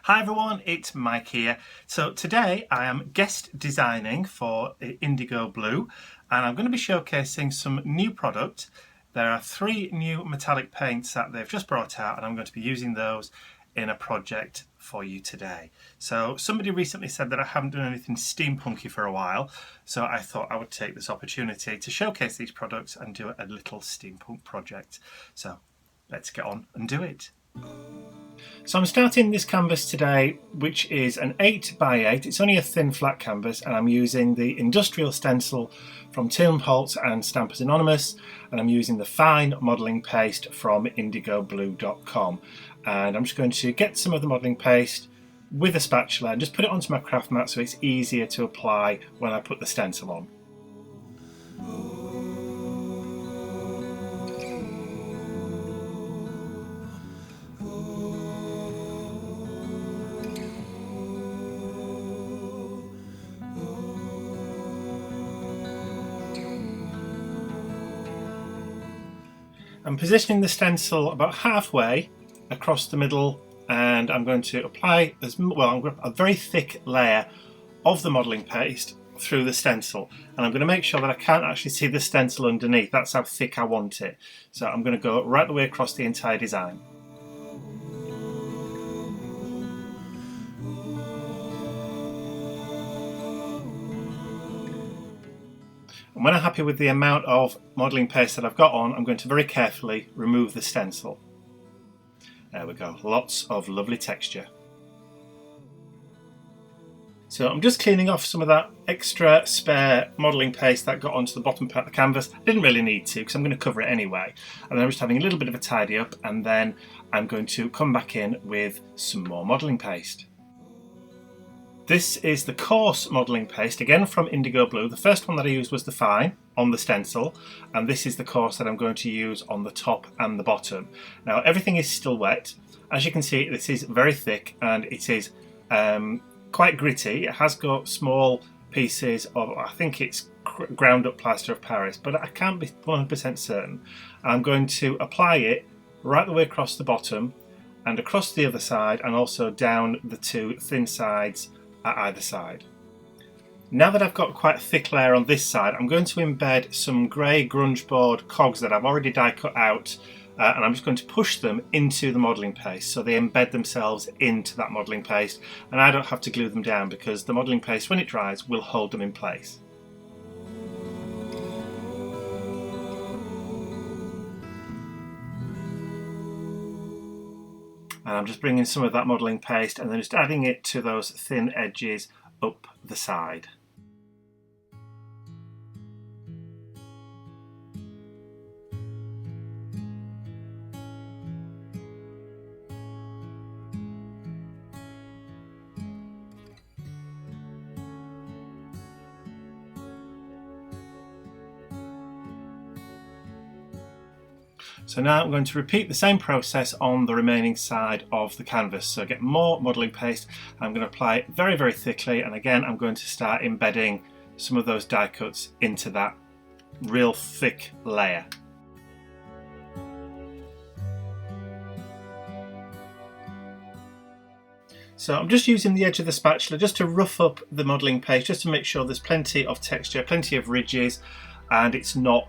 Hi everyone, it's Mike here. So today I am guest designing for IndigoBlu and I'm going to be showcasing some new product. There are 3 new metallic paints that they've just brought out and I'm going to be using those in a project for you today. So somebody recently said that I haven't done anything steampunky for a while, so I thought I would take this opportunity to showcase these products and do a little steampunk project. So let's get on and do it. So I'm starting this canvas today, which is an 8x8. It's only a thin flat canvas and I'm using the industrial stencil from Steampunk and Stampers Anonymous, and I'm using the fine modelling paste from IndigoBlu.com. And I'm just going to get some of the modelling paste with a spatula and just put it onto my craft mat so it's easier to apply when I put the stencil on. I'm positioning the stencil about halfway across the middle and I'm going to apply a very thick layer of the modelling paste through the stencil, and I'm going to make sure that I can't actually see the stencil underneath. That's how thick I want it. So I'm going to go right the way across the entire design. And when I'm happy with the amount of modelling paste that I've got on, I'm going to very carefully remove the stencil. There we go, lots of lovely texture. So I'm just cleaning off some of that extra spare modelling paste that got onto the bottom part of the canvas. I didn't really need to because I'm going to cover it anyway. And then I'm just having a little bit of a tidy up, and then I'm going to come back in with some more modelling paste. This is the coarse modelling paste, again from IndigoBlu. The first one that I used was the fine on the stencil, and this is the coarse that I'm going to use on the top and the bottom. Now everything is still wet. As you can see, this is very thick and it is quite gritty. It has got small pieces of, I think it's ground up plaster of Paris, but I can't be 100% certain. I'm going to apply it right the way across the bottom and across the other side, and also down the 2 thin sides at either side. Now that I've got quite a thick layer on this side, I'm going to embed some grey grunge board cogs that I've already die cut out, and I'm just going to push them into the modelling paste so they embed themselves into that modelling paste, and I don't have to glue them down because the modelling paste, when it dries, will hold them in place. And I'm just bringing some of that modelling paste and then just adding it to those thin edges up the side. So now I'm going to repeat the same process on the remaining side of the canvas. So get more modelling paste. I'm going to apply it very, very thickly, and again I'm going to start embedding some of those die cuts into that real thick layer. So I'm just using the edge of the spatula just to rough up the modelling paste, just to make sure there's plenty of texture, plenty of ridges, and it's not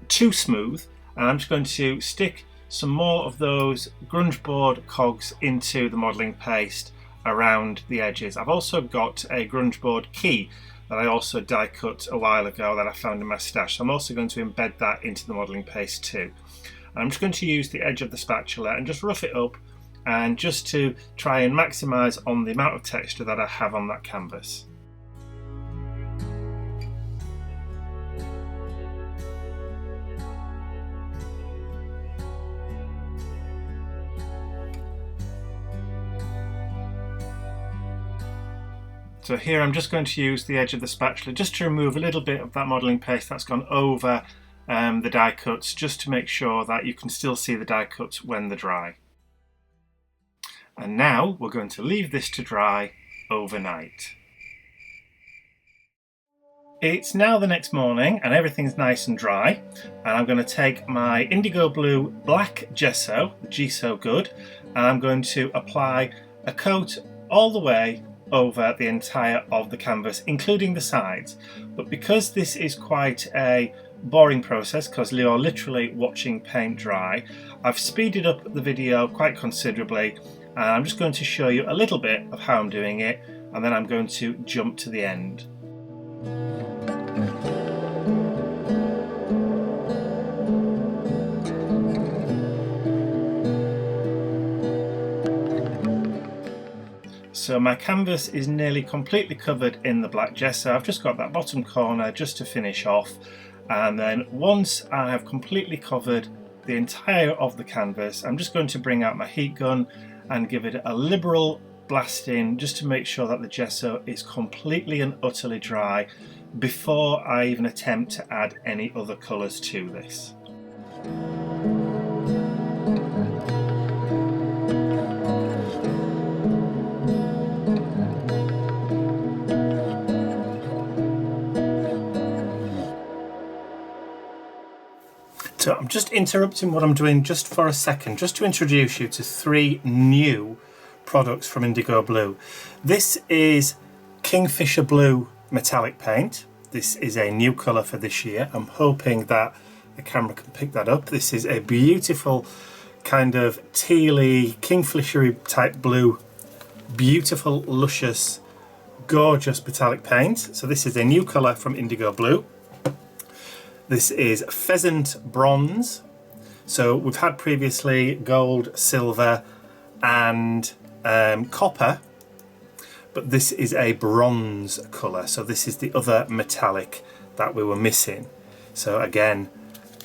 too smooth. And I'm just going to stick some more of those grunge board cogs into the modelling paste around the edges. I've also got a grunge board key that I also die cut a while ago that I found in my stash. So I'm also going to embed that into the modelling paste too. And I'm just going to use the edge of the spatula and just rough it up, and just to try and maximise on the amount of texture that I have on that canvas. So here I'm just going to use the edge of the spatula just to remove a little bit of that modelling paste that's gone over the die cuts, just to make sure that you can still see the die cuts when they're dry. And now we're going to leave this to dry overnight. It's now the next morning and everything's nice and dry, and I'm going to take my IndigoBlu black gesso, the Gesso Good, and I'm going to apply a coat all the way over the entire of the canvas, including the sides. But because this is quite a boring process, because you're literally watching paint dry, I've speeded up the video quite considerably, and I'm just going to show you a little bit of how I'm doing it, and then I'm going to jump to the end. So my canvas is nearly completely covered in the black gesso. I've just got that bottom corner just to finish off, and then once I have completely covered the entire of the canvas, I'm just going to bring out my heat gun and give it a liberal blast in, just to make sure that the gesso is completely and utterly dry before I even attempt to add any other colours to this. So I'm just interrupting what I'm doing just for a second, just to introduce you to 3 new products from IndigoBlu. This is Kingfisher Blue metallic paint. This is a new colour for this year. I'm hoping that the camera can pick that up. This is a beautiful kind of tealy, kingfishery type blue, beautiful, luscious, gorgeous metallic paint. So this is a new colour from IndigoBlu. This is Pheasant Bronze. So we've had previously gold, silver and copper, but this is a bronze colour. So this is the other metallic that we were missing. So again,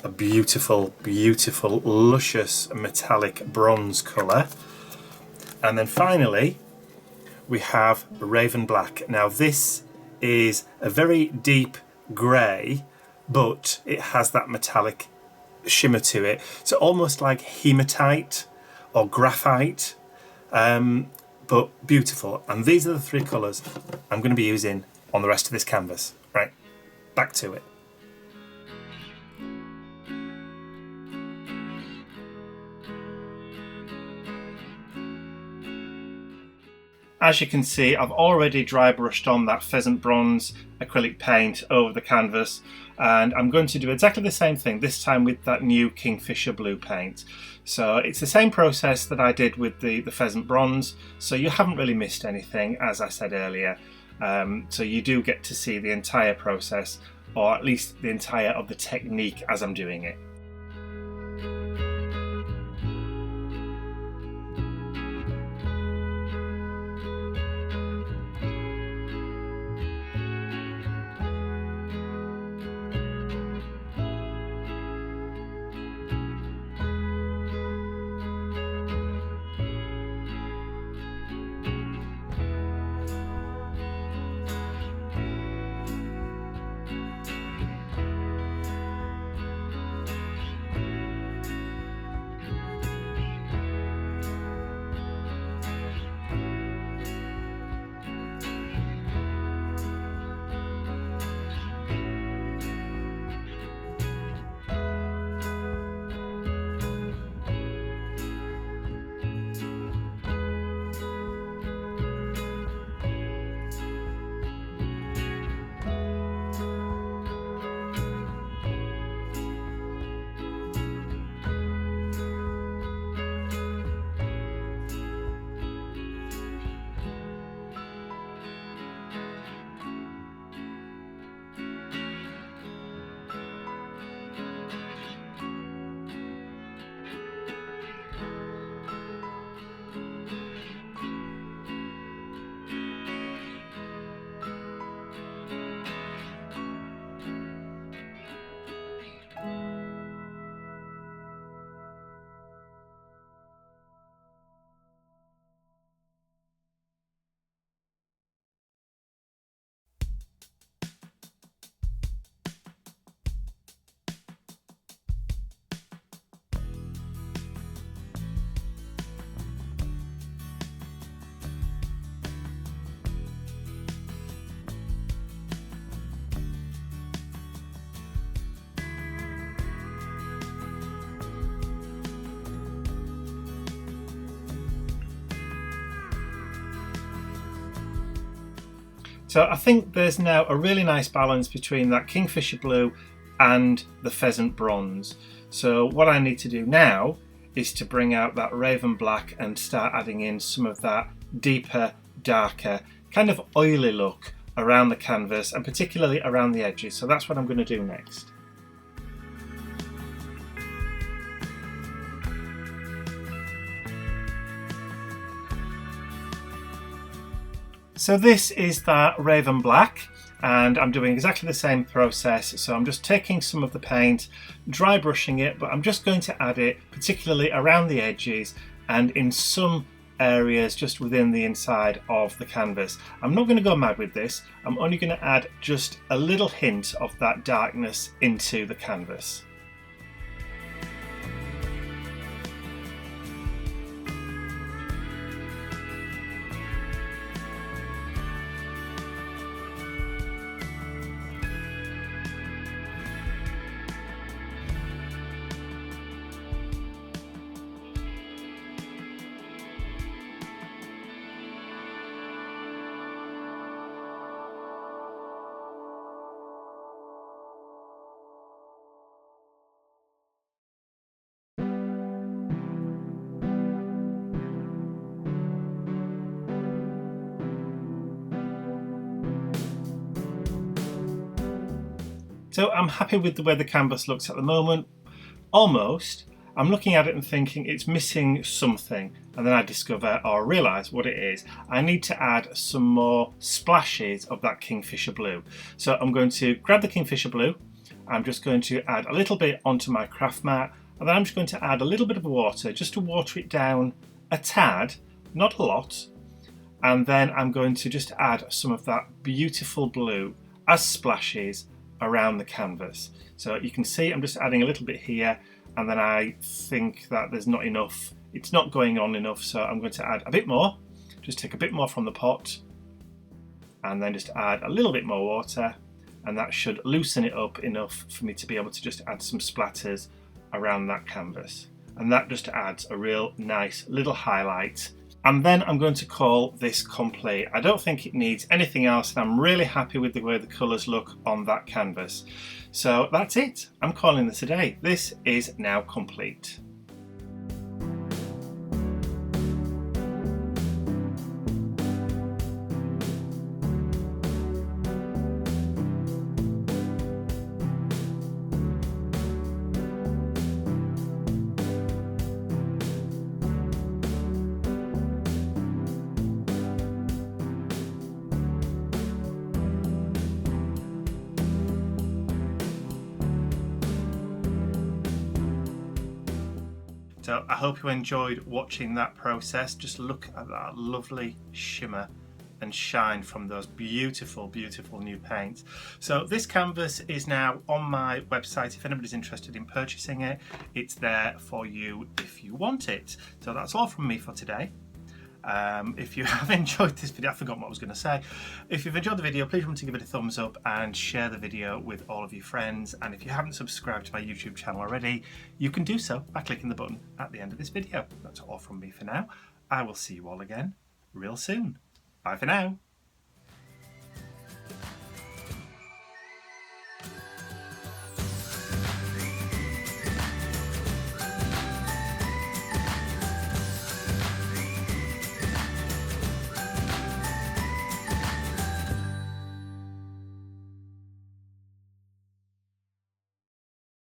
a beautiful, beautiful, luscious metallic bronze colour. And then finally, we have Raven Black. Now this is a very deep grey, but it has that metallic shimmer to it. So almost like hematite or graphite, but beautiful. And these are the 3 colours I'm going to be using on the rest of this canvas. Right, back to it. As you can see, I've already dry brushed on that Pheasant Bronze acrylic paint over the canvas, and I'm going to do exactly the same thing, this time with that new Kingfisher Blue paint. So it's the same process that I did with the Pheasant Bronze, so you haven't really missed anything, as I said earlier. So you do get to see the entire process, or at least the entire of the technique as I'm doing it. So I think there's now a really nice balance between that kingfisher blue and the pheasant bronze. So what I need to do now is to bring out that raven black and start adding in some of that deeper, darker, kind of oily look around the canvas and particularly around the edges. So that's what I'm going to do next. So this is that raven black, and I'm doing exactly the same process. So I'm just taking some of the paint, dry brushing it, but I'm just going to add it particularly around the edges and in some areas just within the inside of the canvas. I'm not going to go mad with this. I'm only going to add just a little hint of that darkness into the canvas. So I'm happy with the way the canvas looks at the moment, almost. I'm looking at it and thinking it's missing something, and then I discover or realise what it is. I need to add some more splashes of that kingfisher blue. So I'm going to grab the kingfisher blue, I'm just going to add a little bit onto my craft mat, and then I'm just going to add a little bit of water just to water it down a tad, not a lot, and then I'm going to just add some of that beautiful blue as splashes around the canvas. So you can see I'm just adding a little bit here, and then I think that there's not enough, it's not going on enough, so I'm going to add a bit more. Just take a bit more from the pot and then just add a little bit more water, and that should loosen it up enough for me to be able to just add some splatters around that canvas, and that just adds a real nice little highlight. And then I'm going to call this complete. I don't think it needs anything else, and I'm really happy with the way the colours look on that canvas. So that's it. I'm calling this a day. This is now complete. So I hope you enjoyed watching that process. Just look at that lovely shimmer and shine from those beautiful, beautiful new paints. So this canvas is now on my website. If anybody's interested in purchasing it, it's there for you if you want it. So that's all from me for today. If you have enjoyed this video, I forgot what I was going to say. If you've enjoyed the video, please remember to give it a thumbs up and share the video with all of your friends. And if you haven't subscribed to my YouTube channel already, you can do so by clicking the button at the end of this video. That's all from me for now. I will see you all again real soon. Bye for now.